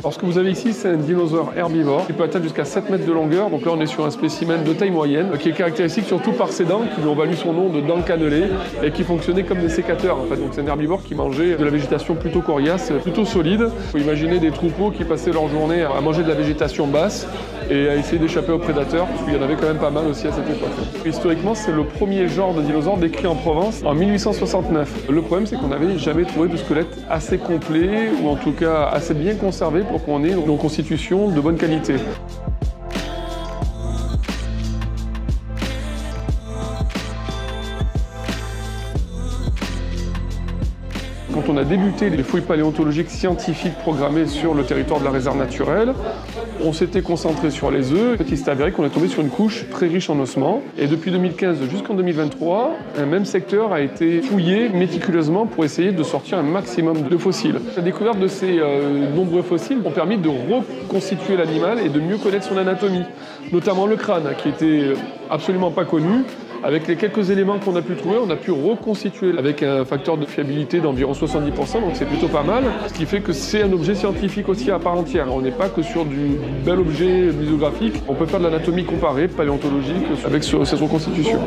Alors ce que vous avez ici, c'est un dinosaure herbivore qui peut atteindre jusqu'à 7 mètres de longueur. Donc là, on est sur un spécimen de taille moyenne qui est caractéristique surtout par ses dents qui lui ont valu son nom de dents cannelées et qui fonctionnaient comme des sécateurs en fait. Donc c'est un herbivore qui mangeait de la végétation plutôt coriace, plutôt solide. Il faut imaginer des troupeaux qui passaient leur journée à manger de la végétation basse et à essayer d'échapper aux prédateurs, parce qu'il y en avait quand même pas mal aussi à cette époque. Historiquement, c'est le premier genre de dinosaure décrit en Provence en 1869. Le problème, c'est qu'on n'avait jamais trouvé de squelette assez complet, ou en tout cas assez bien conservé pour qu'on ait une constitution de bonne qualité. Quand on a débuté les fouilles paléontologiques scientifiques programmées sur le territoire de la réserve naturelle, on s'était concentré sur les œufs. Il s'est avéré qu'on est tombé sur une couche très riche en ossements. Et depuis 2015 jusqu'en 2023, un même secteur a été fouillé méticuleusement pour essayer de sortir un maximum de fossiles. La découverte de ces nombreux fossiles ont permis de reconstituer l'animal et de mieux connaître son anatomie, notamment le crâne, qui était absolument pas connu. Avec les quelques éléments qu'on a pu trouver, on a pu reconstituer avec un facteur de fiabilité d'environ 70%, donc c'est plutôt pas mal. Ce qui fait que c'est un objet scientifique aussi à part entière. On n'est pas que sur du bel objet muséographique. On peut faire de l'anatomie comparée, paléontologique, avec cette reconstitution.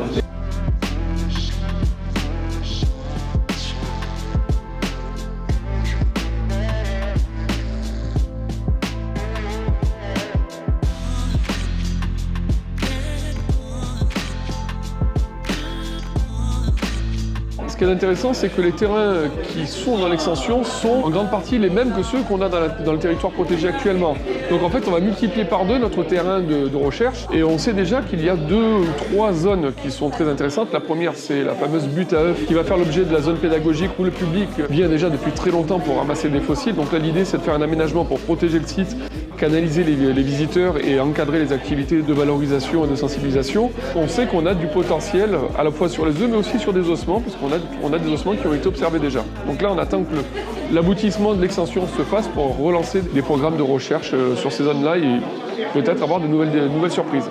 Ce qui est intéressant, c'est que les terrains qui sont dans l'extension sont en grande partie les mêmes que ceux qu'on a dans le territoire protégé actuellement. Donc en fait, on va multiplier par 2 notre terrain de recherche et on sait déjà qu'il y a 2 ou 3 zones qui sont très intéressantes. La première, c'est la fameuse butte à œufs qui va faire l'objet de la zone pédagogique où le public vient déjà depuis très longtemps pour ramasser des fossiles. Donc là, l'idée, c'est de faire un aménagement pour protéger le site, canaliser les visiteurs et encadrer les activités de valorisation et de sensibilisation. On sait qu'on a du potentiel à la fois sur les œufs mais aussi sur des ossements, parce qu'on a des ossements qui ont été observés déjà. Donc là, on attend que l'aboutissement de l'extension se fasse pour relancer des programmes de recherche sur ces zones-là et peut-être avoir de nouvelles surprises.